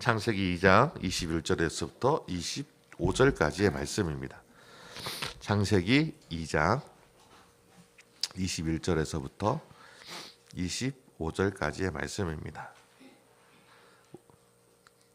창세기 2장 21절에서부터 25절까지의 말씀입니다. 창세기 2장 21절에서부터 25절까지의 말씀입니다.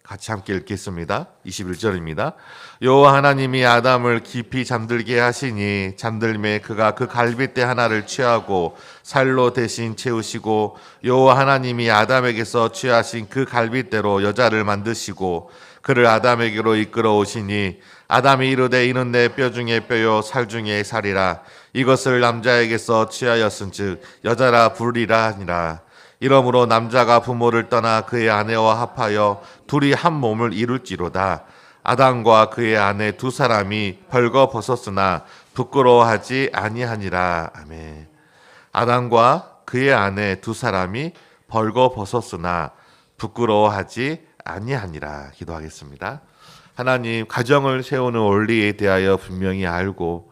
같이 함께 읽겠습니다. 21절입니다. 여호와 하나님이 아담을 깊이 잠들게 하시니 잠들매 그가 그 갈빗대 하나를 취하고 살로 대신 채우시고 여호와 하나님이 아담에게서 취하신 그 갈빗대로 여자를 만드시고 그를 아담에게로 이끌어 오시니 아담이 이르되 이는 내 뼈 중에 뼈요 살 중에 살이라 이것을 남자에게서 취하였은즉 여자라 부르리라 하니라. 이러므로 남자가 부모를 떠나 그의 아내와 합하여 둘이 한 몸을 이룰지로다. 아담과 그의 아내 두 사람이 벌거벗었으나 부끄러워하지 아니하니라. 아멘. 아담과 그의 아내 두 사람이 벌거벗었으나 부끄러워하지 아니하니라. 기도하겠습니다. 하나님, 가정을 세우는 원리에 대하여 분명히 알고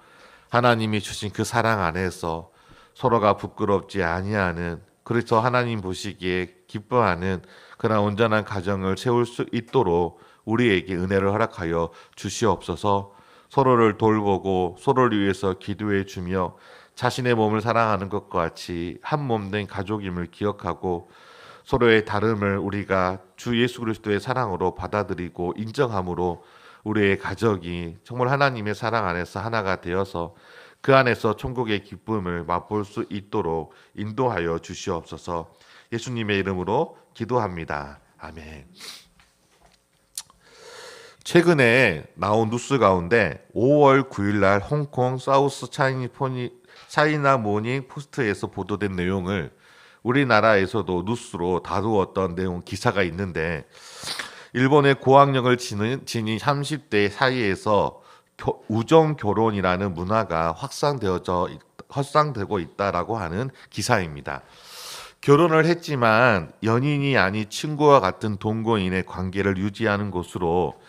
하나님이 주신 그 사랑 안에서 서로가 부끄럽지 아니하는, 그래서 하나님 보시기에 기뻐하는 그런 온전한 가정을 세울 수 있도록 우리에게 은혜를 허락하여 주시옵소서. 서로를 돌보고 서로를 위해서 기도해 주며 자신의 몸을 사랑하는 것과 같이 한 몸 된 가족임을 기억하고 서로의 다름을 우리가 주 예수 그리스도의 사랑으로 받아들이고 인정함으로 우리의 가족이 정말 하나님의 사랑 안에서 하나가 되어서 그 안에서 천국의 기쁨을 맛볼 수 있도록 인도하여 주시옵소서. 예수님의 이름으로 기도합니다. 아멘. 최근에 나온 뉴스 가운데 5월 9일 날 홍콩 사우스 차이나 모닝 포스트에서 보도된 내용을 우리나라에서도 뉴스로 다루었던 내용 기사가 있는데, 일본의 고학력을 지닌 30대 사이에서 우정 결혼이라는 문화가 확산되고 있다라고 하는 기사입니다. 결혼을 했지만 연인이 아닌 친구와 같은 동거인의 관계를 유지하는 것으로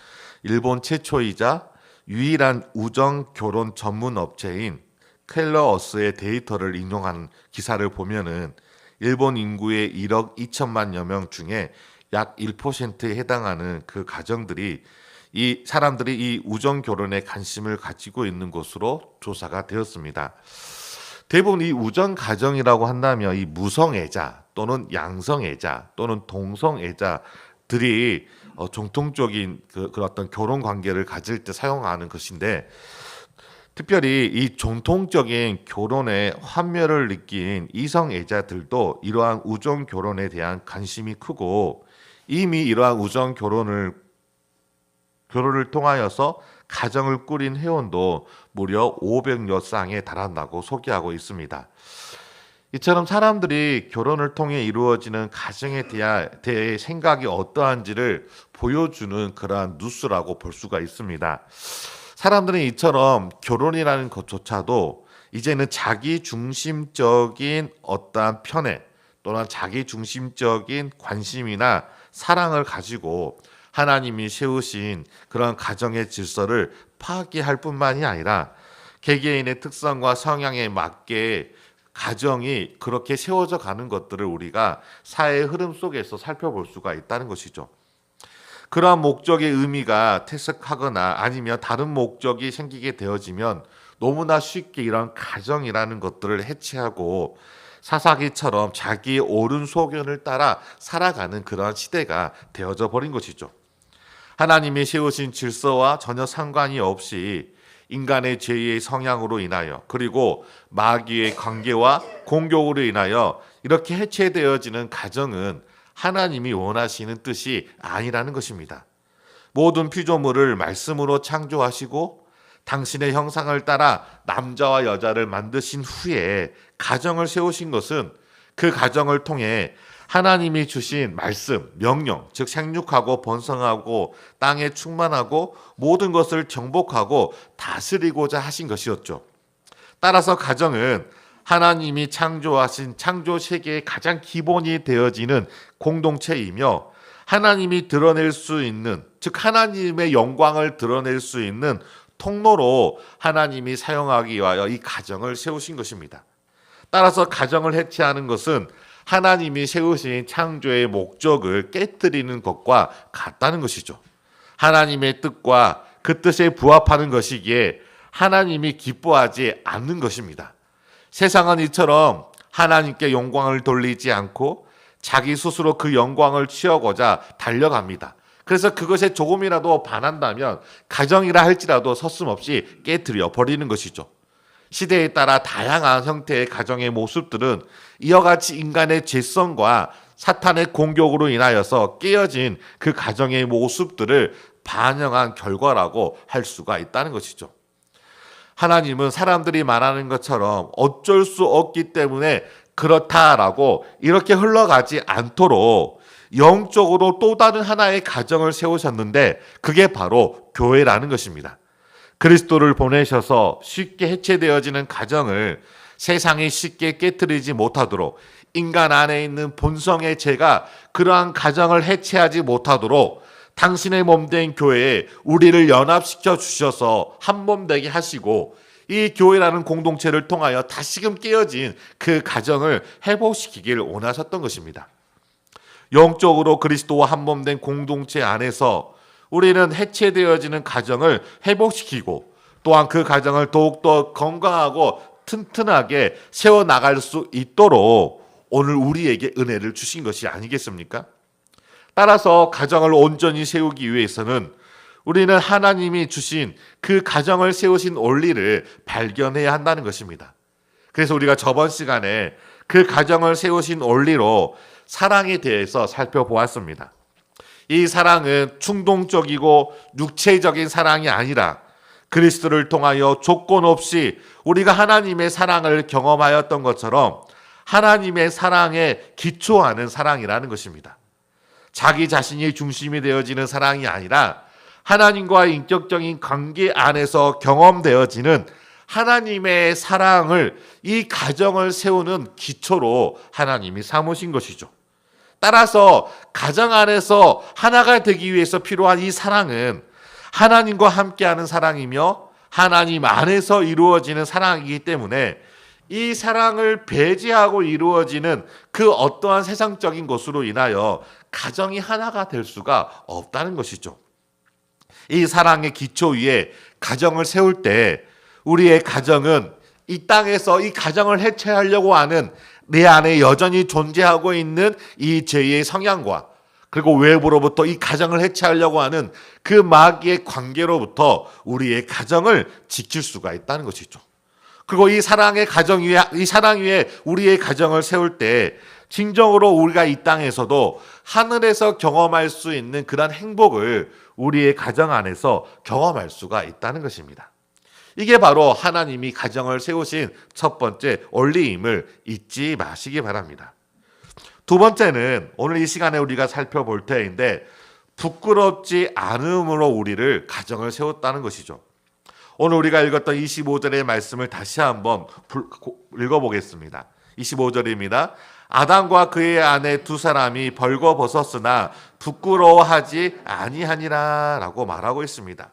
일본 최초이자 유일한 우정 결혼 전문 업체인 켈러어스의 데이터를 인용한 기사를 보면은 일본 인구의 1억 2천만여 명 중에 약 1%에 해당하는 그 가정들이 이 사람들이 이 우정 결혼에 관심을 가지고 있는 것으로 조사가 되었습니다. 대부분 이 우정 가정이라고 한다면 이 무성애자 또는 양성애자 또는 동성애자들이 정통적인 그 어떤 결혼 관계를 가질 때 사용하는 것인데, 특별히 이 전통적인 결혼의 환멸을 느낀 이성애자들도 이러한 우정 결혼에 대한 관심이 크고 이미 이러한 우정 결혼을 통하여서 가정을 꾸린 회원도 무려 500여 쌍에 달한다고 소개하고 있습니다. 이처럼 사람들이 결혼을 통해 이루어지는 가정에 대해 생각이 어떠한지를 보여주는 그러한 뉴스라고 볼 수가 있습니다. 사람들은 이처럼 결혼이라는 것조차도 이제는 자기 중심적인 어떠한 편애 또는 자기 중심적인 관심이나 사랑을 가지고 하나님이 세우신 그런 가정의 질서를 파괴할 뿐만이 아니라 개개인의 특성과 성향에 맞게 가정이 그렇게 세워져 가는 것들을 우리가 사회의 흐름 속에서 살펴볼 수가 있다는 것이죠. 그러한 목적의 의미가 퇴색하거나 아니면 다른 목적이 생기게 되어지면 너무나 쉽게 이런 가정이라는 것들을 해체하고 사사기처럼 자기 옳은 소견을 따라 살아가는 그러한 시대가 되어져 버린 것이죠. 하나님이 세우신 질서와 전혀 상관이 없이 인간의 죄의 성향으로 인하여 그리고 마귀의 관계와 공격으로 인하여 이렇게 해체되어지는 가정은 하나님이 원하시는 뜻이 아니라는 것입니다. 모든 피조물을 말씀으로 창조하시고 당신의 형상을 따라 남자와 여자를 만드신 후에 가정을 세우신 것은 그 가정을 통해 하나님이 주신 말씀, 명령, 즉 생육하고 번성하고 땅에 충만하고 모든 것을 정복하고 다스리고자 하신 것이었죠. 따라서 가정은 하나님이 창조하신 창조 세계의 가장 기본이 되어지는 공동체이며 하나님이 드러낼 수 있는, 즉 하나님의 영광을 드러낼 수 있는 통로로 하나님이 사용하기 위하여 이 가정을 세우신 것입니다. 따라서 가정을 해체하는 것은 하나님이 세우신 창조의 목적을 깨뜨리는 것과 같다는 것이죠. 하나님의 뜻과 그 뜻에 부합하는 것이기에 하나님이 기뻐하지 않는 것입니다. 세상은 이처럼 하나님께 영광을 돌리지 않고 자기 스스로 그 영광을 취하고자 달려갑니다. 그래서 그것에 조금이라도 반한다면 가정이라 할지라도 서슴없이 깨뜨려 버리는 것이죠. 시대에 따라 다양한 형태의 가정의 모습들은 이와 같이 인간의 죄성과 사탄의 공격으로 인하여서 깨어진 그 가정의 모습들을 반영한 결과라고 할 수가 있다는 것이죠. 하나님은 사람들이 말하는 것처럼 어쩔 수 없기 때문에 그렇다라고 이렇게 흘러가지 않도록 영적으로 또 다른 하나의 가정을 세우셨는데 그게 바로 교회라는 것입니다. 그리스도를 보내셔서 쉽게 해체되어지는 가정을 세상이 쉽게 깨뜨리지 못하도록 인간 안에 있는 본성의 죄가 그러한 가정을 해체하지 못하도록 당신의 몸된 교회에 우리를 연합시켜 주셔서 한 몸 되게 하시고 이 교회라는 공동체를 통하여 다시금 깨어진 그 가정을 회복시키길 원하셨던 것입니다. 영적으로 그리스도와 한 몸 된 공동체 안에서 우리는 해체되어지는 가정을 회복시키고 또한 그 가정을 더욱더 건강하고 튼튼하게 세워나갈 수 있도록 오늘 우리에게 은혜를 주신 것이 아니겠습니까? 따라서 가정을 온전히 세우기 위해서는 우리는 하나님이 주신 그 가정을 세우신 원리를 발견해야 한다는 것입니다. 그래서 우리가 저번 시간에 그 가정을 세우신 원리로 사랑에 대해서 살펴보았습니다. 이 사랑은 충동적이고 육체적인 사랑이 아니라 그리스도를 통하여 조건 없이 우리가 하나님의 사랑을 경험하였던 것처럼 하나님의 사랑에 기초하는 사랑이라는 것입니다. 자기 자신이 중심이 되어지는 사랑이 아니라 하나님과의 인격적인 관계 안에서 경험되어지는 하나님의 사랑을 이 가정을 세우는 기초로 하나님이 삼으신 것이죠. 따라서 가정 안에서 하나가 되기 위해서 필요한 이 사랑은 하나님과 함께하는 사랑이며 하나님 안에서 이루어지는 사랑이기 때문에 이 사랑을 배제하고 이루어지는 그 어떠한 세상적인 것으로 인하여 가정이 하나가 될 수가 없다는 것이죠. 이 사랑의 기초 위에 가정을 세울 때 우리의 가정은 이 땅에서 이 가정을 해체하려고 하는 내 안에 여전히 존재하고 있는 이 죄의 성향과 그리고 외부로부터 이 가정을 해체하려고 하는 그 마귀의 관계로부터 우리의 가정을 지킬 수가 있다는 것이죠. 그리고 이 사랑의 가정 위에, 이 사랑 위에 우리의 가정을 세울 때 진정으로 우리가 이 땅에서도 하늘에서 경험할 수 있는 그런 행복을 우리의 가정 안에서 경험할 수가 있다는 것입니다. 이게 바로 하나님이 가정을 세우신 첫 번째 원리임을 잊지 마시기 바랍니다. 두 번째는 오늘 이 시간에 우리가 살펴볼 때인데 부끄럽지 않음으로 우리를 가정을 세웠다는 것이죠. 오늘 우리가 읽었던 25절의 말씀을 다시 한번 읽어보겠습니다. 25절입니다. 아담과 그의 아내 두 사람이 벌거벗었으나 부끄러워하지 아니하니라 라고 말하고 있습니다.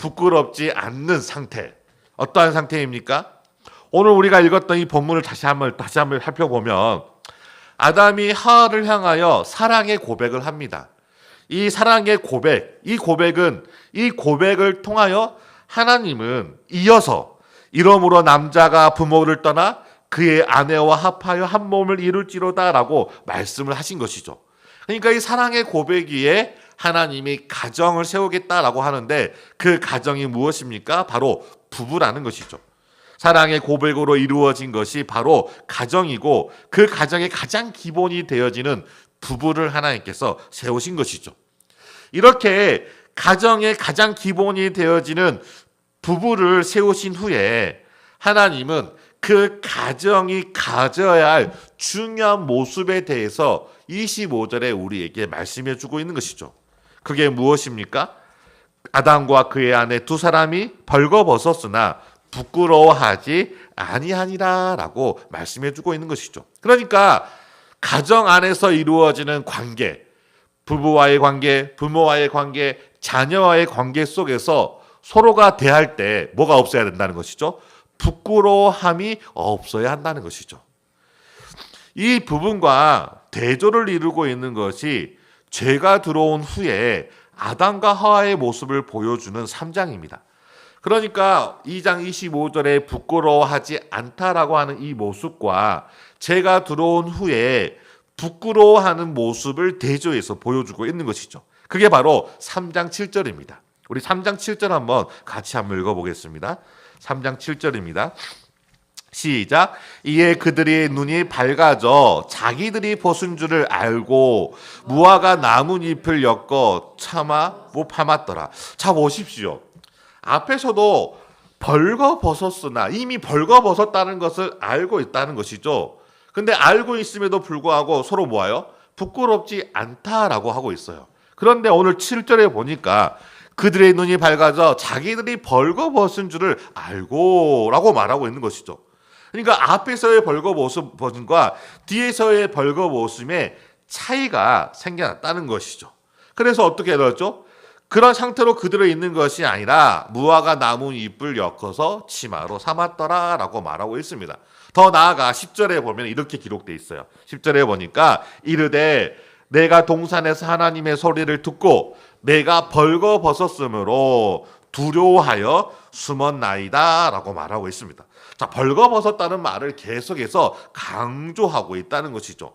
부끄럽지 않는 상태. 어떠한 상태입니까? 오늘 우리가 읽었던 이 본문을 다시 한번 살펴보면 아담이 하와를 향하여 사랑의 고백을 합니다. 이 사랑의 고백, 이 고백을 통하여 하나님은 이어서 이러므로 남자가 부모를 떠나 그의 아내와 합하여 한 몸을 이룰지로다 라고 말씀을 하신 것이죠. 그러니까 이 사랑의 고백 위에 하나님이 가정을 세우겠다라고 하는데 그 가정이 무엇입니까? 바로 부부라는 것이죠. 사랑의 고백으로 이루어진 것이 바로 가정이고 그 가정의 가장 기본이 되어지는 부부를 하나님께서 세우신 것이죠. 이렇게 가정의 가장 기본이 되어지는 부부를 세우신 후에 하나님은 그 가정이 가져야 할 중요한 모습에 대해서 25절에 우리에게 말씀해 주고 있는 것이죠. 그게 무엇입니까? 아담과 그의 아내 두 사람이 벌거벗었으나 부끄러워하지 아니하니라 라고 말씀해 주고 있는 것이죠. 그러니까 가정 안에서 이루어지는 관계, 부부와의 관계, 부모와의 관계, 자녀와의 관계 속에서 서로가 대할 때 뭐가 없어야 된다는 것이죠? 부끄러움이 없어야 한다는 것이죠. 이 부분과 대조를 이루고 있는 것이 죄가 들어온 후에 아담과 하와의 모습을 보여주는 3장입니다. 그러니까 2장 25절에 부끄러워하지 않다라고 하는 이 모습과 죄가 들어온 후에 부끄러워하는 모습을 대조해서 보여주고 있는 것이죠. 그게 바로 3장 7절입니다. 우리 3장 7절 한번 같이 한번 읽어보겠습니다. 3장 7절입니다. 시작. 이에 그들의 눈이 밝아져 자기들이 벗은 줄을 알고 무화과 나뭇잎을 엮어 참아 못 파맞더라. 자 보십시오. 앞에서도 벌거벗었으나 이미 벌거벗었다는 것을 알고 있다는 것이죠. 근데 알고 있음에도 불구하고 서로 뭐예요? 부끄럽지 않다라고 하고 있어요. 그런데 오늘 7절에 보니까 그들의 눈이 밝아져 자기들이 벌거벗은 줄을 알고라고 말하고 있는 것이죠. 그러니까 앞에서의 벌거벗음과 뒤에서의 벌거벗음에 차이가 생겨났다는 것이죠. 그래서 어떻게 되었죠? 그런 상태로 그대로 있는 것이 아니라 무화과 나뭇잎을 엮어서 치마로 삼았더라라고 말하고 있습니다. 더 나아가 10절에 보면 이렇게 기록되어 있어요. 10절에 보니까 이르되 내가 동산에서 하나님의 소리를 듣고 내가 벌거벗었으므로 두려워하여 숨었나이다 라고 말하고 있습니다. 자, 벌거벗었다는 말을 계속해서 강조하고 있다는 것이죠.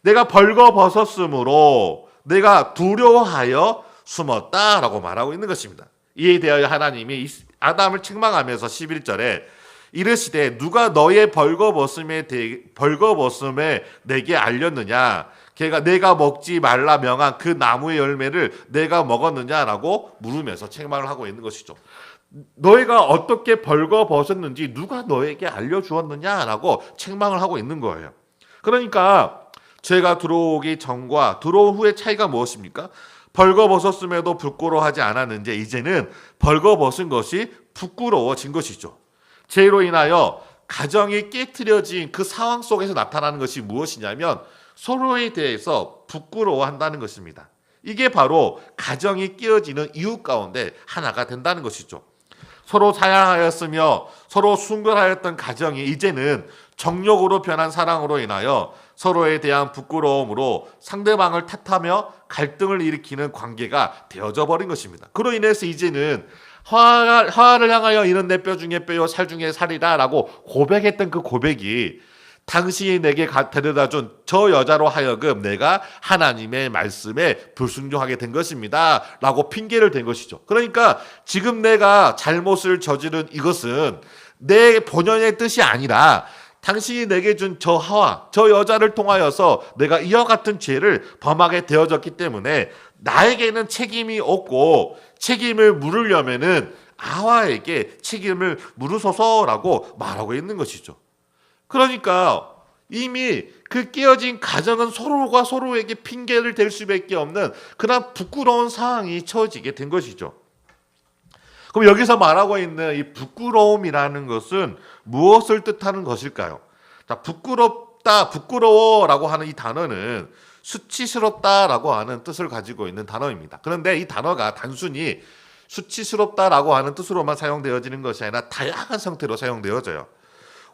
내가 벌거벗었으므로 내가 두려워하여 숨었다라고 말하고 있는 것입니다. 이에 대하여 하나님이 아담을 책망하면서 11절에 이르시되 누가 너의 벌거벗음에 내게 알렸느냐? 걔가 내가 먹지 말라 명한 그 나무의 열매를 내가 먹었느냐라고 물으면서 책망을 하고 있는 것이죠. 너희가 어떻게 벌거벗었는지 누가 너에게 알려주었느냐라고 책망을 하고 있는 거예요. 그러니까 죄가 들어오기 전과 들어온 후의 차이가 무엇입니까? 벌거벗었음에도 부끄러워하지 않았는지 이제는 벌거벗은 것이 부끄러워진 것이죠. 죄로 인하여 가정이 깨트려진 그 상황 속에서 나타나는 것이 무엇이냐면 서로에 대해서 부끄러워한다는 것입니다. 이게 바로 가정이 깨어지는 이유 가운데 하나가 된다는 것이죠. 서로 사랑하였으며 서로 순결하였던 가정이 이제는 정욕으로 변한 사랑으로 인하여 서로에 대한 부끄러움으로 상대방을 탓하며 갈등을 일으키는 관계가 되어져 버린 것입니다. 그로 인해서 이제는 화를 향하여 이는 내 뼈 중에 뼈요 살 중에 살이다 라고 고백했던 그 고백이 당신이 내게 데려다준 저 여자로 하여금 내가 하나님의 말씀에 불순종하게 된 것입니다 라고 핑계를 댄 것이죠. 그러니까 지금 내가 잘못을 저지른 이것은 내 본연의 뜻이 아니라 당신이 내게 준 저 하와, 저 여자를 통하여서 내가 이와 같은 죄를 범하게 되어졌기 때문에 나에게는 책임이 없고 책임을 물으려면은 하와에게 책임을 물으소서라고 말하고 있는 것이죠. 그러니까 이미 그 깨어진 가정은 서로가 서로에게 핑계를 댈 수밖에 없는 그런 부끄러운 상황이 처해지게 된 것이죠. 그럼 여기서 말하고 있는 이 부끄러움이라는 것은 무엇을 뜻하는 것일까요? 자, 부끄럽다, 부끄러워라고 하는 이 단어는 수치스럽다라고 하는 뜻을 가지고 있는 단어입니다. 그런데 이 단어가 단순히 수치스럽다라고 하는 뜻으로만 사용되어지는 것이 아니라 다양한 형태로 사용되어져요.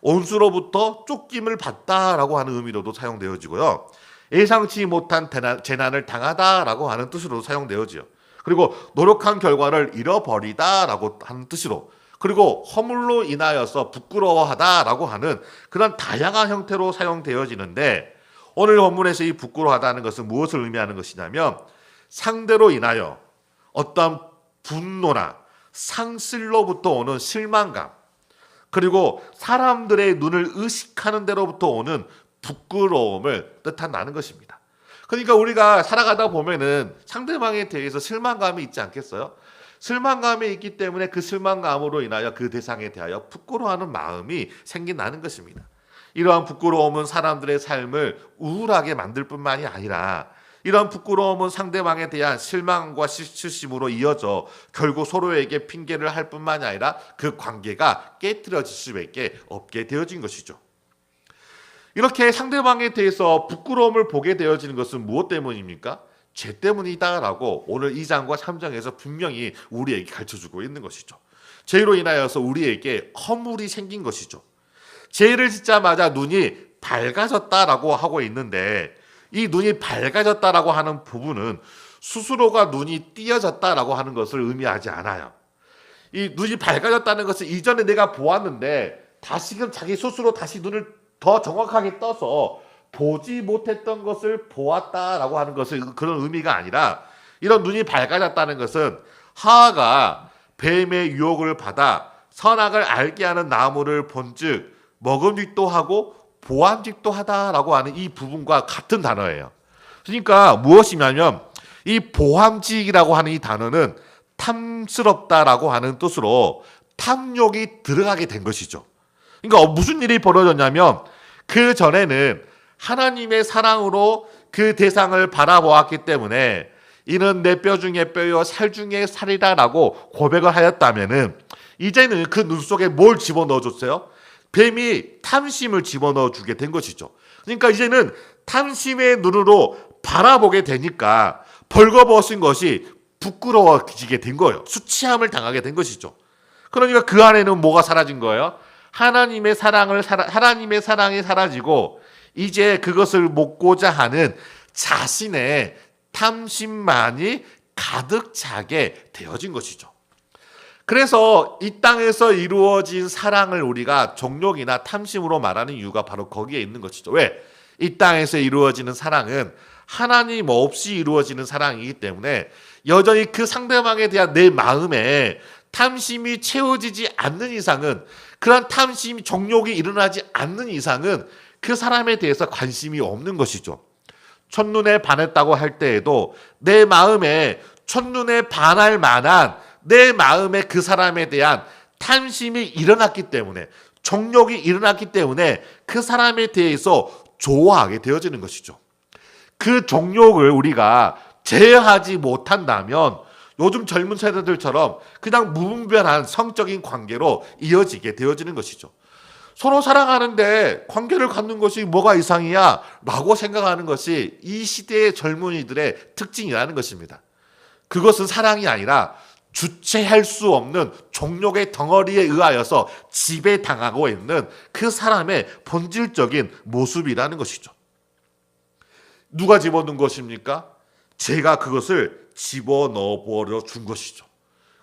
온수로부터 쫓김을 받다라고 하는 의미로도 사용되어지고요. 예상치 못한 재난을 당하다라고 하는 뜻으로 사용되어지요. 그리고 노력한 결과를 잃어버리다라고 하는 뜻으로, 그리고 허물로 인하여서 부끄러워하다라고 하는 그런 다양한 형태로 사용되어지는데, 오늘 본문에서 이 부끄러워하다는 것은 무엇을 의미하는 것이냐면 상대로 인하여 어떤 분노나 상실로부터 오는 실망감, 그리고 사람들의 눈을 의식하는 데로부터 오는 부끄러움을 뜻한다는 것입니다. 그러니까 우리가 살아가다 보면은 상대방에 대해서 실망감이 있지 않겠어요? 실망감이 있기 때문에 그 실망감으로 인하여 그 대상에 대하여 부끄러워하는 마음이 생긴다는 것입니다. 이러한 부끄러움은 사람들의 삶을 우울하게 만들 뿐만이 아니라 이런 부끄러움은 상대방에 대한 실망과 수치심으로 이어져 결국 서로에게 핑계를 할 뿐만이 아니라 그 관계가 깨트려질 수밖에 없게 되어진 것이죠. 이렇게 상대방에 대해서 부끄러움을 보게 되어지는 것은 무엇 때문입니까? 죄 때문이다라고 오늘 2장과 3장에서 분명히 우리에게 가르쳐주고 있는 것이죠. 죄로 인하여서 우리에게 허물이 생긴 것이죠. 죄를 짓자마자 눈이 밝아졌다라고 하고 있는데, 이 눈이 밝아졌다라고 하는 부분은 스스로가 눈이 띄어졌다라고 하는 것을 의미하지 않아요. 이 눈이 밝아졌다는 것은 이전에 내가 보았는데 다시금 자기 스스로 다시 눈을 더 정확하게 떠서 보지 못했던 것을 보았다라고 하는 것을, 그런 의미가 아니라, 이런 눈이 밝아졌다는 것은 하와가 뱀의 유혹을 받아 선악을 알게 하는 나무를 본즉 먹음직도 하고 보암직도 하다라고 하는 이 부분과 같은 단어예요. 그러니까 무엇이냐면, 이 보암직이라고 하는 이 단어는 탐스럽다라고 하는 뜻으로 탐욕이 들어가게 된 것이죠. 그러니까 무슨 일이 벌어졌냐면, 그 전에는 하나님의 사랑으로 그 대상을 바라보았기 때문에 이는 내 뼈 중에 뼈요 살 중에 살이라라고 고백을 하였다면은, 이제는 그 눈 속에 뭘 집어넣어 줬어요? 뱀이 탐심을 집어넣어 주게 된 것이죠. 그러니까 이제는 탐심의 눈으로 바라보게 되니까 벌거벗은 것이 부끄러워지게 된 거예요. 수치함을 당하게 된 것이죠. 그러니까 그 안에는 뭐가 사라진 거예요? 하나님의 사랑이 사라지고, 이제 그것을 먹고자 하는 자신의 탐심만이 가득 차게 되어진 것이죠. 그래서 이 땅에서 이루어진 사랑을 우리가 정욕이나 탐심으로 말하는 이유가 바로 거기에 있는 것이죠. 왜? 이 땅에서 이루어지는 사랑은 하나님 없이 이루어지는 사랑이기 때문에 여전히 그 상대방에 대한 내 마음에 탐심이 채워지지 않는 이상은, 그런 탐심, 정욕이 일어나지 않는 이상은 그 사람에 대해서 관심이 없는 것이죠. 첫눈에 반했다고 할 때에도 내 마음에 첫눈에 반할 만한 내 마음에 그 사람에 대한 탐심이 일어났기 때문에, 정욕이 일어났기 때문에 그 사람에 대해서 좋아하게 되어지는 것이죠. 그 정욕을 우리가 제어하지 못한다면 요즘 젊은 세대들처럼 그냥 무분별한 성적인 관계로 이어지게 되어지는 것이죠. 서로 사랑하는데 관계를 갖는 것이 뭐가 이상이야? 라고 생각하는 것이 이 시대의 젊은이들의 특징이라는 것입니다. 그것은 사랑이 아니라 주체할 수 없는 정욕의 덩어리에 의하여서 지배당하고 있는 그 사람의 본질적인 모습이라는 것이죠. 누가 집어넣은 것입니까? 제가 그것을 집어넣어 버려 준 것이죠.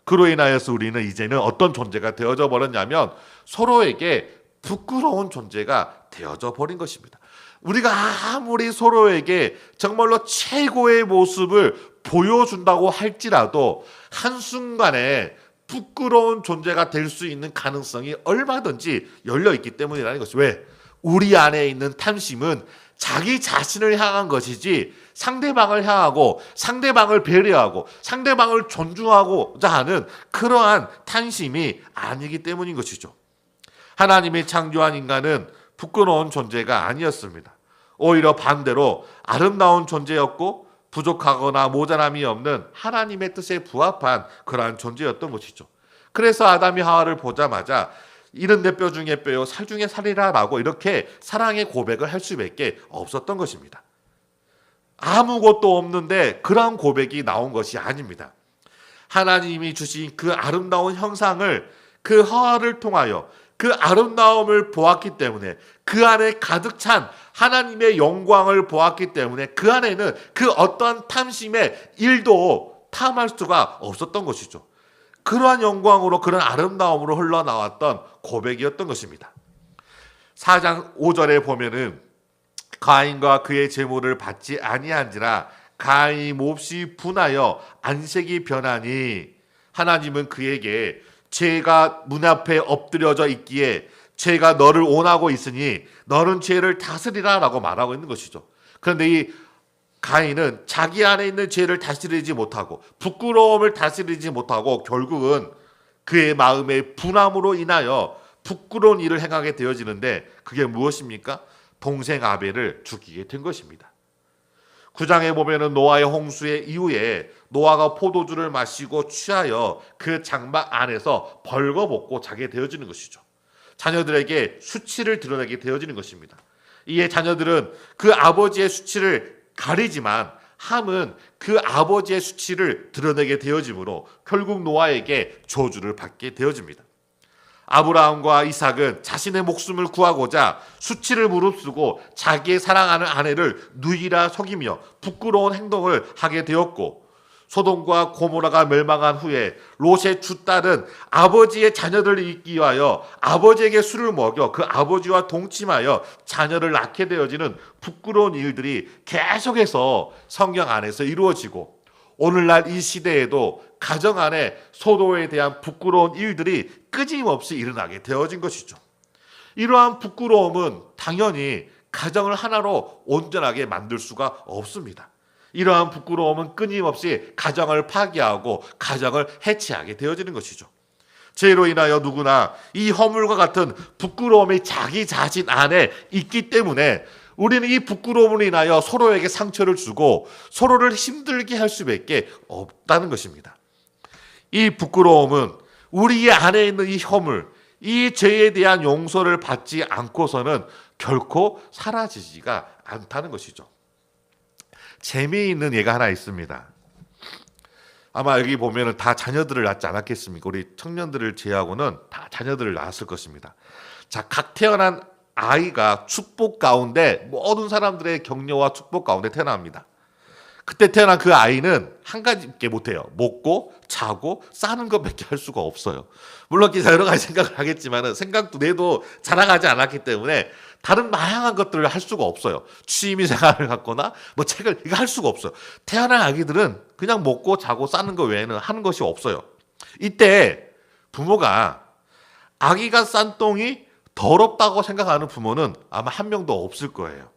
그로 인하여서 우리는 이제는 어떤 존재가 되어져 버렸냐면, 서로에게 부끄러운 존재가 되어져 버린 것입니다. 우리가 아무리 서로에게 정말로 최고의 모습을 보여준다고 할지라도 한순간에 부끄러운 존재가 될 수 있는 가능성이 얼마든지 열려있기 때문이라는 것이, 왜? 우리 안에 있는 탐심은 자기 자신을 향한 것이지 상대방을 향하고 상대방을 배려하고 상대방을 존중하고자 하는 그러한 탐심이 아니기 때문인 것이죠. 하나님이 창조한 인간은 부끄러운 존재가 아니었습니다. 오히려 반대로 아름다운 존재였고 부족하거나 모자람이 없는 하나님의 뜻에 부합한 그러한 존재였던 것이죠. 그래서 아담이 하와를 보자마자 이는 내 뼈 중에 뼈요 살 중에 살이라 라고 이렇게 사랑의 고백을 할 수밖에 없었던 것입니다. 아무것도 없는데 그러한 고백이 나온 것이 아닙니다. 하나님이 주신 그 아름다운 형상을 그 하와를 통하여 그 아름다움을 보았기 때문에, 그 안에 가득 찬 하나님의 영광을 보았기 때문에 그 안에는 그 어떠한 탐심의 일도 탐할 수가 없었던 것이죠. 그러한 영광으로, 그런 아름다움으로 흘러나왔던 고백이었던 것입니다. 4장 5절에 보면은 가인과 그의 재물을 받지 아니한지라 가인이 몹시 분하여 안색이 변하니, 하나님은 그에게 죄가 문 앞에 엎드려져 있기에 죄가 너를 원하고 있으니 너는 죄를 다스리라 라고 말하고 있는 것이죠. 그런데 이 가인은 자기 안에 있는 죄를 다스리지 못하고 부끄러움을 다스리지 못하고 결국은 그의 마음의 분함으로 인하여 부끄러운 일을 행하게 되어지는데, 그게 무엇입니까? 동생 아벨을 죽이게 된 것입니다. 9장에 보면은 노아의 홍수의 이후에 노아가 포도주를 마시고 취하여 그 장막 안에서 벌거벗고 자게 되어지는 것이죠. 자녀들에게 수치를 드러내게 되어지는 것입니다. 이에 자녀들은 그 아버지의 수치를 가리지만 함은 그 아버지의 수치를 드러내게 되어지므로 결국 노아에게 저주를 받게 되어집니다. 아브라함과 이삭은 자신의 목숨을 구하고자 수치를 무릅쓰고 자기의 사랑하는 아내를 누이라 속이며 부끄러운 행동을 하게 되었고, 소돔과 고모라가 멸망한 후에 롯의 두 딸은 아버지의 자녀들을 잊기 위하여 아버지에게 술을 먹여 그 아버지와 동침하여 자녀를 낳게 되어지는 부끄러운 일들이 계속해서 성경 안에서 이루어지고, 오늘날 이 시대에도 가정 안에 소도에 대한 부끄러운 일들이 끊임없이 일어나게 되어진 것이죠. 이러한 부끄러움은 당연히 가정을 하나로 온전하게 만들 수가 없습니다. 이러한 부끄러움은 끊임없이 가정을 파괴하고 가정을 해체하게 되어지는 것이죠. 죄로 인하여 누구나 이 허물과 같은 부끄러움이 자기 자신 안에 있기 때문에 우리는 이 부끄러움으로 인하여 서로에게 상처를 주고 서로를 힘들게 할 수밖에 없다는 것입니다. 이 부끄러움은 우리 안에 있는 이 허물, 이 죄에 대한 용서를 받지 않고서는 결코 사라지지가 않다는 것이죠. 재미있는 예가 하나 있습니다. 아마 여기 보면은 다 자녀들을 낳지 않았겠습니까? 우리 청년들을 제외하고는 다 자녀들을 낳았을 것입니다. 자, 각 태어난 아이가 축복 가운데, 모든 사람들의 격려와 축복 가운데 태어납니다. 그때 태어난 그 아이는 한 가지밖에 못해요. 먹고 자고 싸는 것밖에 할 수가 없어요. 물론 여러 가지 생각을 하겠지만 생각도 내도 자라가지 않았기 때문에 다른 다양한 것들을 할 수가 없어요. 취미 생활을 갖거나 뭐 책을 이거 할 수가 없어요. 태어난 아기들은 그냥 먹고 자고 싸는 것 외에는 하는 것이 없어요. 이때 부모가 아기가 싼 똥이 더럽다고 생각하는 부모는 아마 한 명도 없을 거예요.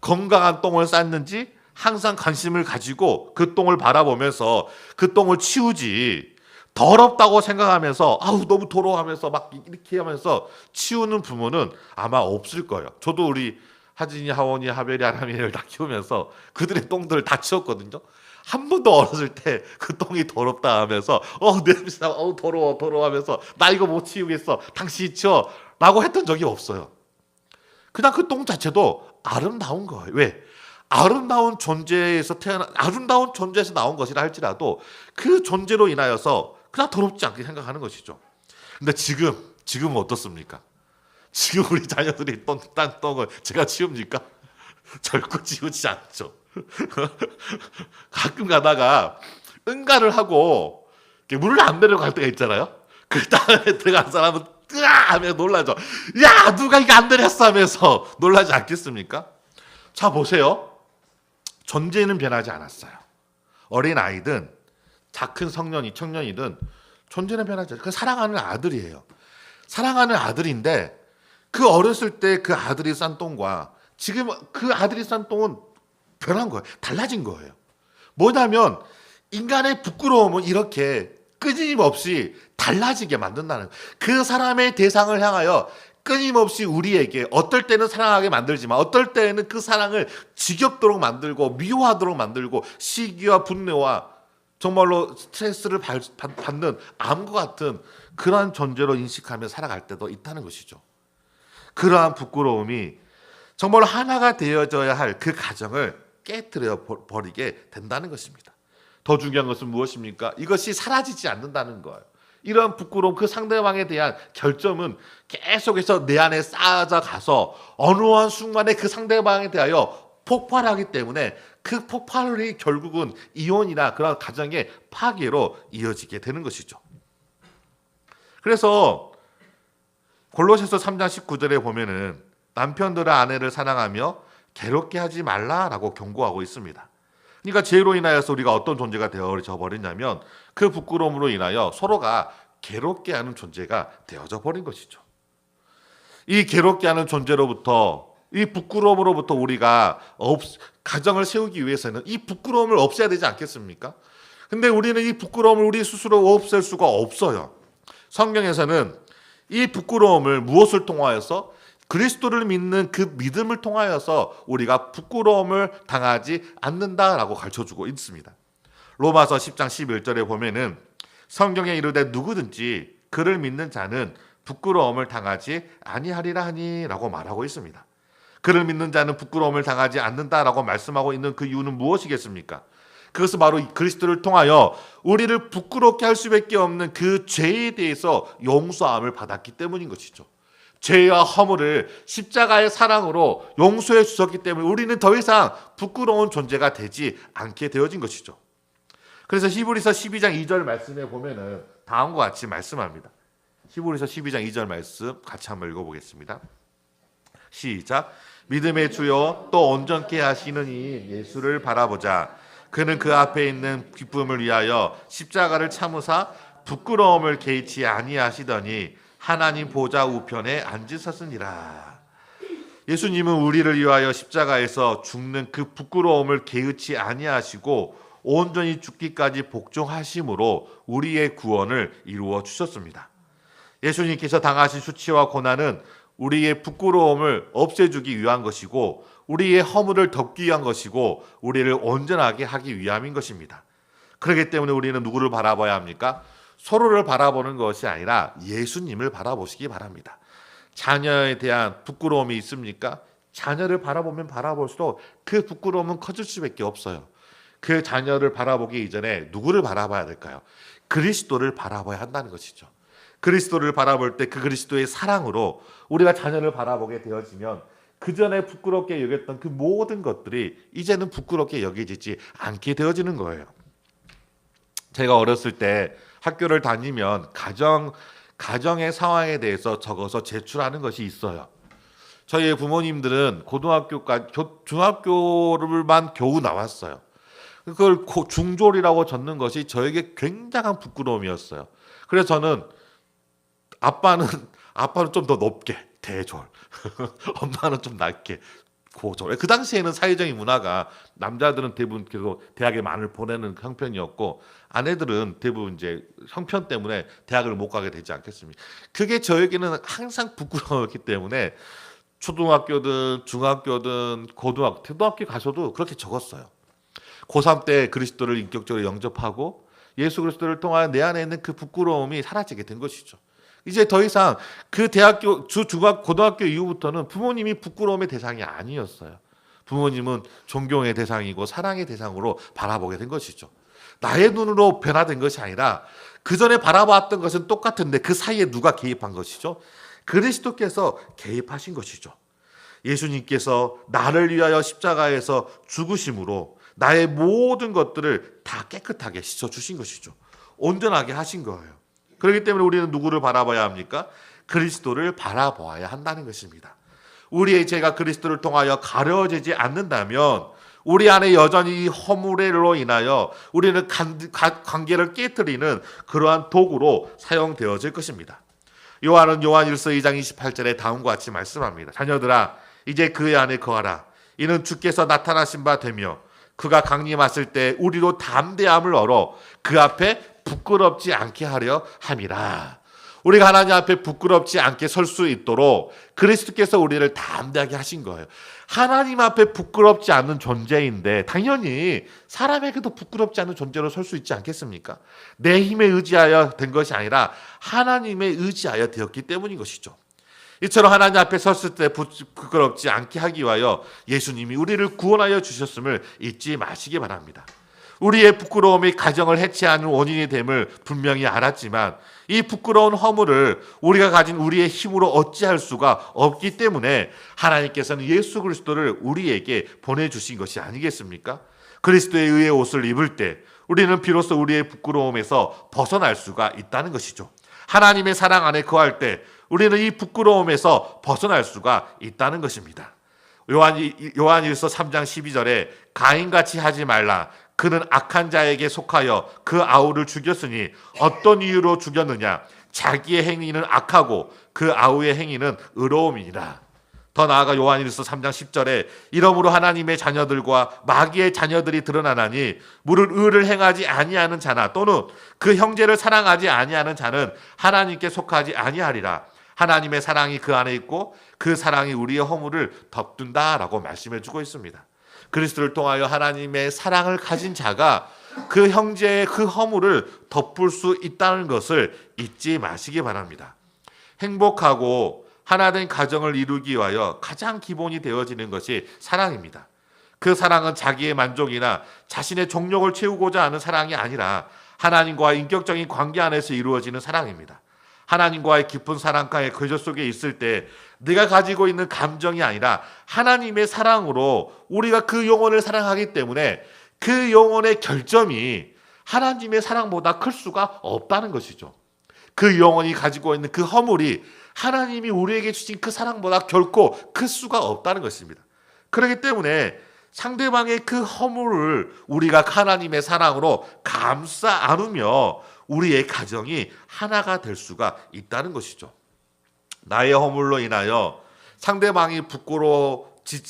건강한 똥을 쌌는지 항상 관심을 가지고 그 똥을 바라보면서 그 똥을 치우지, 더럽다고 생각하면서 아우 너무 더러워하면서 막 이렇게 하면서 치우는 부모는 아마 없을 거예요. 저도 우리 하진이, 하원이, 하별이, 아람이를 다 키우면서 그들의 똥들을 다 치웠거든요. 한 번도 어렸을 때 그 똥이 더럽다 하면서 냄새 나, 더러워 하면서 나 이거 못 치우겠어, 당신이 치워 라고 했던 적이 없어요. 그냥 그 똥 자체도 아름다운 거예요. 왜? 아름다운 존재에서 나온 것이라 할지라도 그 존재로 인하여서 그냥 더럽지 않게 생각하는 것이죠. 근데 지금은 어떻습니까? 지금 우리 자녀들이 딴 똥을 제가 치웁니까? 절대 치우지 않죠. 가끔 가다가 응가를 하고 물을 안 내려갈 때가 있잖아요. 그 다음에 들어간 사람은 으아 하며 놀라죠. 야, 누가 이거 안 내렸어 하면서 놀라지 않겠습니까? 자, 보세요. 존재는 변하지 않았어요. 어린 아이든 작은 청년이든 존재는 변하지 않아요. 그 사랑하는 아들이에요. 사랑하는 아들인데 그 어렸을 때 그 아들이 싼 똥과 지금 그 아들이 싼 똥은 변한 거예요. 달라진 거예요. 뭐냐면 인간의 부끄러움은 이렇게 끊임없이 달라지게 만든다는 거예요. 그 사람의 대상을 향하여 끊임없이 우리에게 어떨 때는 사랑하게 만들지만 어떨 때는 그 사랑을 지겹도록 만들고 미워하도록 만들고 시기와 분노와 정말로 스트레스를 받는 암과 같은 그러한 존재로 인식하며 살아갈 때도 있다는 것이죠. 그러한 부끄러움이 정말로 하나가 되어져야 할 그 가정을 깨트려 버리게 된다는 것입니다. 더 중요한 것은 무엇입니까? 이것이 사라지지 않는다는 거예요. 이러한 부끄러움, 그 상대방에 대한 결점은 계속해서 내 안에 쌓아져 가서 어느 한 순간에 그 상대방에 대하여 폭발하기 때문에 그 폭발이 결국은 이혼이나 그런 가정의 파괴로 이어지게 되는 것이죠. 그래서 골로새서 3장 19절에 보면은 남편들의 아내를 사랑하며 괴롭게 하지 말라라고 경고하고 있습니다. 그러니까 죄로 인하여서 우리가 어떤 존재가 되어져 버리냐면 그 부끄러움으로 인하여 서로가 괴롭게 하는 존재가 되어져 버린 것이죠. 이 괴롭게 하는 존재로부터, 이 부끄러움으로부터 우리가 가정을 세우기 위해서는 이 부끄러움을 없애야 되지 않겠습니까? 근데 우리는 이 부끄러움을 우리 스스로 없앨 수가 없어요. 성경에서는 이 부끄러움을 무엇을 통하여서, 그리스도를 믿는 그 믿음을 통하여서 우리가 부끄러움을 당하지 않는다라고 가르쳐주고 있습니다. 로마서 10장 11절에 보면은 성경에 이르되 누구든지 그를 믿는 자는 부끄러움을 당하지 아니하리라 하니라고 말하고 있습니다. 그를 믿는 자는 부끄러움을 당하지 않는다라고 말씀하고 있는 그 이유는 무엇이겠습니까? 그것은 바로 그리스도를 통하여 우리를 부끄럽게 할 수밖에 없는 그 죄에 대해서 용서함을 받았기 때문인 것이죠. 죄와 허물을 십자가의 사랑으로 용서해 주셨기 때문에 우리는 더 이상 부끄러운 존재가 되지 않게 되어진 것이죠. 그래서 히브리서 12장 2절 말씀에 보면은 다음과 같이 말씀합니다. 히브리서 12장 2절 말씀 같이 한번 읽어보겠습니다. 시작. 믿음의 주여 또 온전케 하시는 이 예수를 바라보자. 그는 그 앞에 있는 기쁨을 위하여 십자가를 참으사 부끄러움을 개의치 아니하시더니 하나님 보좌 우편에 앉으셨으니라. 예수님은 우리를 위하여 십자가에서 죽는 그 부끄러움을 개의치 아니하시고 온전히 죽기까지 복종하심으로 우리의 구원을 이루어 주셨습니다. 예수님께서 당하신 수치와 고난은 우리의 부끄러움을 없애주기 위한 것이고 우리의 허물을 덮기 위한 것이고 우리를 온전하게 하기 위함인 것입니다. 그렇기 때문에 우리는 누구를 바라봐야 합니까? 서로를 바라보는 것이 아니라 예수님을 바라보시기 바랍니다. 자녀에 대한 부끄러움이 있습니까? 자녀를 바라보면 바라볼수록 그 부끄러움은 커질 수밖에 없어요. 그 자녀를 바라보기 이전에 누구를 바라봐야 될까요? 그리스도를 바라봐야 한다는 것이죠. 그리스도를 바라볼 때 그 그리스도의 사랑으로 우리가 자녀를 바라보게 되어지면 그 전에 부끄럽게 여겼던 그 모든 것들이 이제는 부끄럽게 여겨지지 않게 되어지는 거예요. 제가 어렸을 때 학교를 다니면 가정의 상황에 대해서 적어서 제출하는 것이 있어요. 저희 부모님들은 중학교를만 겨우 나왔어요. 그걸 중졸이라고 적는 것이 저에게 굉장한 부끄러움이었어요. 그래서 저는 아빠는 좀 더 높게 대졸, 엄마는 좀 낮게 고졸. 그 당시에는 사회적인 문화가 남자들은 대부분 계속 대학에 많이 보내는 형편이었고 아내들은 대부분 이제 형편 때문에 대학을 못 가게 되지 않겠습니까? 그게 저에게는 항상 부끄러웠기 때문에 초등학교든 중학교든 고등학교 가서도 그렇게 적었어요. 고3 때 그리스도를 인격적으로 영접하고 예수 그리스도를 통하여 내 안에 있는 그 부끄러움이 사라지게 된 것이죠. 이제 더 이상 그 대학교, 고등학교 이후부터는 부모님이 부끄러움의 대상이 아니었어요. 부모님은 존경의 대상이고 사랑의 대상으로 바라보게 된 것이죠. 나의 눈으로 변화된 것이 아니라 그 전에 바라봤던 것은 똑같은데 그 사이에 누가 개입한 것이죠? 그리스도께서 개입하신 것이죠. 예수님께서 나를 위하여 십자가에서 죽으심으로 나의 모든 것들을 다 깨끗하게 씻어주신 것이죠. 온전하게 하신 거예요. 그렇기 때문에 우리는 누구를 바라봐야 합니까? 그리스도를 바라보아야 한다는 것입니다. 우리의 죄가 그리스도를 통하여 가려지지 않는다면 우리 안에 여전히 이 허물로 인하여 우리는 관계를 깨뜨리는 그러한 도구로 사용되어질 것입니다. 요한은 요한1서 2장 28절에 다음과 같이 말씀합니다. 자녀들아 이제 그의 안에 거하라. 이는 주께서 나타나신 바 되며 그가 강림하실 때 우리로 담대함을 얻어 그 앞에 부끄럽지 않게 하려 함이라. 우리가 하나님 앞에 부끄럽지 않게 설 수 있도록 그리스도께서 우리를 담대하게 하신 거예요. 하나님 앞에 부끄럽지 않은 존재인데 당연히 사람에게도 부끄럽지 않은 존재로 설 수 있지 않겠습니까? 내 힘에 의지하여 된 것이 아니라 하나님에 의지하여 되었기 때문인 것이죠. 이처럼 하나님 앞에 섰을 때 부끄럽지 않게 하기 위하여 예수님이 우리를 구원하여 주셨음을 잊지 마시기 바랍니다. 우리의 부끄러움이 가정을 해체하는 원인이 됨을 분명히 알았지만 이 부끄러운 허물을 우리가 가진 우리의 힘으로 어찌할 수가 없기 때문에 하나님께서는 예수 그리스도를 우리에게 보내주신 것이 아니겠습니까? 그리스도의 의의 옷을 입을 때 우리는 비로소 우리의 부끄러움에서 벗어날 수가 있다는 것이죠. 하나님의 사랑 안에 거할 때 우리는 이 부끄러움에서 벗어날 수가 있다는 것입니다. 요한일서 3장 12절에 가인같이 하지 말라. 그는 악한 자에게 속하여 그 아우를 죽였으니 어떤 이유로 죽였느냐? 자기의 행위는 악하고 그 아우의 행위는 의로움이니라. 더 나아가 요한일서 3장 10절에 이러므로 하나님의 자녀들과 마귀의 자녀들이 드러나나니 무릇 의를 행하지 아니하는 자나 또는 그 형제를 사랑하지 아니하는 자는 하나님께 속하지 아니하리라. 하나님의 사랑이 그 안에 있고 그 사랑이 우리의 허물을 덮둔다라고 말씀해 주고 있습니다. 그리스도를 통하여 하나님의 사랑을 가진 자가 그 형제의 그 허물을 덮을 수 있다는 것을 잊지 마시기 바랍니다. 행복하고 하나된 가정을 이루기 위하여 가장 기본이 되어지는 것이 사랑입니다. 그 사랑은 자기의 만족이나 자신의 정욕을 채우고자 하는 사랑이 아니라 하나님과의 인격적인 관계 안에서 이루어지는 사랑입니다. 하나님과의 깊은 사랑과의 교제 속에 있을 때 내가 가지고 있는 감정이 아니라 하나님의 사랑으로 우리가 그 영혼을 사랑하기 때문에 그 영혼의 결점이 하나님의 사랑보다 클 수가 없다는 것이죠. 그 영혼이 가지고 있는 그 허물이 하나님이 우리에게 주신 그 사랑보다 결코 클 수가 없다는 것입니다. 그렇기 때문에 상대방의 그 허물을 우리가 하나님의 사랑으로 감싸 안으며 우리의 가정이 하나가 될 수가 있다는 것이죠. 나의 허물로 인하여 상대방이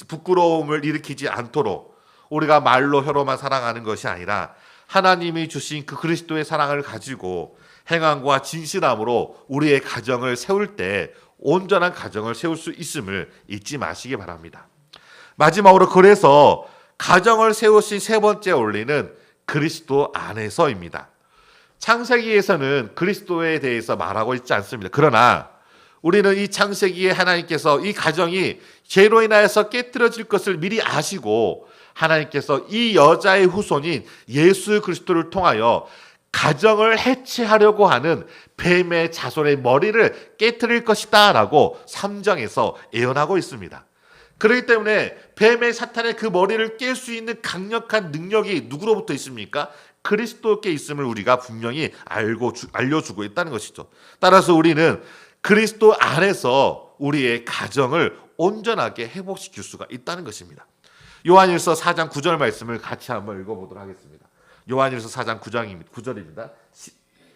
부끄러움을 일으키지 않도록 우리가 말로 혀로만 사랑하는 것이 아니라 하나님이 주신 그 그리스도의 사랑을 가지고 행함과 진실함으로 우리의 가정을 세울 때 온전한 가정을 세울 수 있음을 잊지 마시기 바랍니다. 마지막으로 그래서 가정을 세우신 세 번째 원리는 그리스도 안에서입니다. 창세기에서는 그리스도에 대해서 말하고 있지 않습니다. 그러나 우리는 이 창세기에 하나님께서 이 가정이 죄로 인하여서 깨트려질 것을 미리 아시고 하나님께서 이 여자의 후손인 예수 그리스도를 통하여 가정을 해체하려고 하는 뱀의 자손의 머리를 깨트릴 것이다 라고 3장에서 예언하고 있습니다. 그렇기 때문에 뱀의 사탄의 그 머리를 깰 수 있는 강력한 능력이 누구로부터 있습니까? 그리스도께 있음을 우리가 분명히 알려주고 있다는 것이죠. 따라서 우리는 그리스도 안에서 우리의 가정을 온전하게 회복시킬 수가 있다는 것입니다. 요한일서 4장 9절 말씀을 같이 한번 읽어보도록 하겠습니다. 요한일서 4장 9절입니다.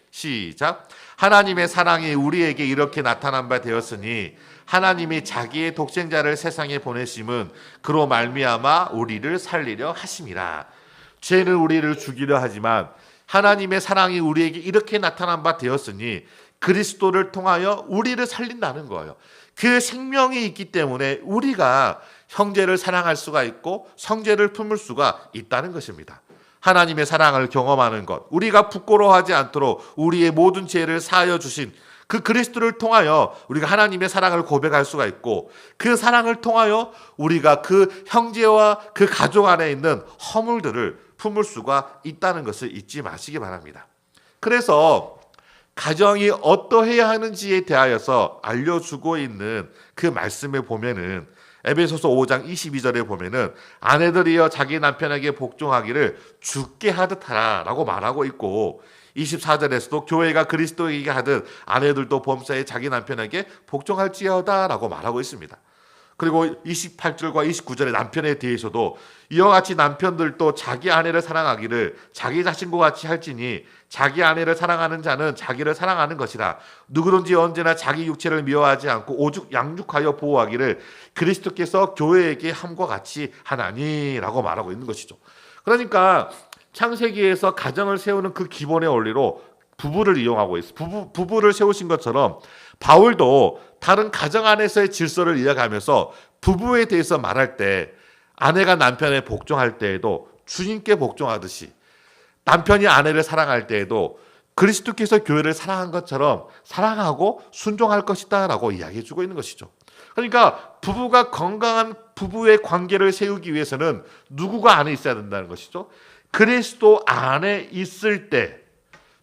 시작. 하나님의 사랑이 우리에게 이렇게 나타난 바 되었으니 하나님이 자기의 독생자를 세상에 보내심은 그로 말미암아 우리를 살리려 하심이라. 죄는 우리를 죽이려 하지만 하나님의 사랑이 우리에게 이렇게 나타난 바 되었으니 그리스도를 통하여 우리를 살린다는 거예요. 그 생명이 있기 때문에 우리가 형제를 사랑할 수가 있고 성제를 품을 수가 있다는 것입니다. 하나님의 사랑을 경험하는 것, 우리가 부끄러워하지 않도록 우리의 모든 죄를 사하여 주신 그 그리스도를 통하여 우리가 하나님의 사랑을 고백할 수가 있고 그 사랑을 통하여 우리가 그 형제와 그 가족 안에 있는 허물들을 품을 수가 있다는 것을 잊지 마시기 바랍니다. 그래서 가정이 어떠해야 하는지에 대하여서 알려주고 있는 그 말씀에 보면은 에베소서 5장 22절에 보면은 아내들이여 자기 남편에게 복종하기를 주께 하듯 하라라고 말하고 있고 24절에서도 교회가 그리스도에게 하듯 아내들도 범사에 자기 남편에게 복종할지어다라고 말하고 있습니다. 그리고 28절과 29절의 남편에 대해서도 이와 같이 남편들도 자기 아내를 사랑하기를 자기 자신과 같이 할지니 자기 아내를 사랑하는 자는 자기를 사랑하는 것이라. 누구든지 언제나 자기 육체를 미워하지 않고 오직 양육하여 보호하기를 그리스도께서 교회에게 함과 같이 하나니라고 말하고 있는 것이죠. 그러니까 창세기에서 가정을 세우는 그 기본의 원리로 부부를 이용하고 있어요. 부부를 세우신 것처럼 바울도 다른 가정 안에서의 질서를 이어가면서 부부에 대해서 말할 때 아내가 남편에 복종할 때에도 주님께 복종하듯이 남편이 아내를 사랑할 때에도 그리스도께서 교회를 사랑한 것처럼 사랑하고 순종할 것이다 라고 이야기해 주고 있는 것이죠. 그러니까 부부가 건강한 부부의 관계를 세우기 위해서는 누구가 안에 있어야 된다는 것이죠. 그리스도 안에 있을 때,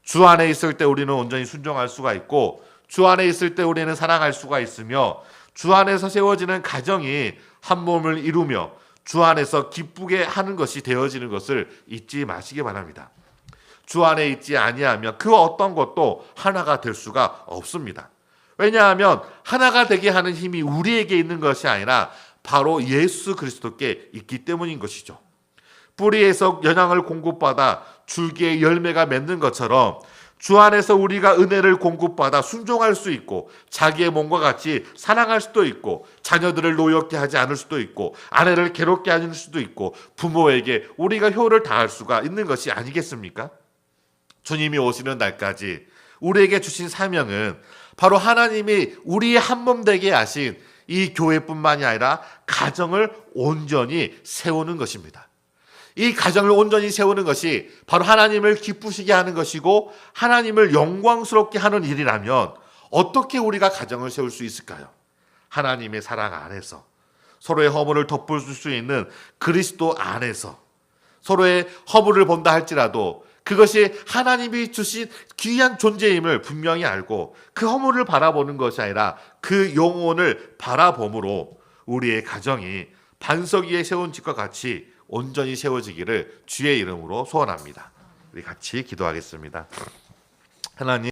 주 안에 있을 때 우리는 온전히 순종할 수가 있고 주 안에 있을 때 우리는 사랑할 수가 있으며 주 안에서 세워지는 가정이 한 몸을 이루며 주 안에서 기쁘게 하는 것이 되어지는 것을 잊지 마시기 바랍니다. 주 안에 있지 아니하면 그 어떤 것도 하나가 될 수가 없습니다. 왜냐하면 하나가 되게 하는 힘이 우리에게 있는 것이 아니라 바로 예수 그리스도께 있기 때문인 것이죠. 뿌리에서 영양을 공급받아 줄기에 열매가 맺는 것처럼 주 안에서 우리가 은혜를 공급받아 순종할 수 있고 자기의 몸과 같이 사랑할 수도 있고 자녀들을 노엽게 하지 않을 수도 있고 아내를 괴롭게 하는 수도 있고 부모에게 우리가 효를 다할 수가 있는 것이 아니겠습니까? 주님이 오시는 날까지 우리에게 주신 사명은 바로 하나님이 우리의 한 몸 되게 하신 이 교회뿐만이 아니라 가정을 온전히 세우는 것입니다. 이 가정을 온전히 세우는 것이 바로 하나님을 기쁘시게 하는 것이고 하나님을 영광스럽게 하는 일이라면 어떻게 우리가 가정을 세울 수 있을까요? 하나님의 사랑 안에서 서로의 허물을 덮어줄 수 있는 그리스도 안에서 서로의 허물을 본다 할지라도 그것이 하나님이 주신 귀한 존재임을 분명히 알고 그 허물을 바라보는 것이 아니라 그 영혼을 바라봄으로 우리의 가정이 반석 위에 세운 집과 같이 온전히 세워지기를 주의 이름으로 소원합니다. 우리 같이 기도하겠습니다. 하나님,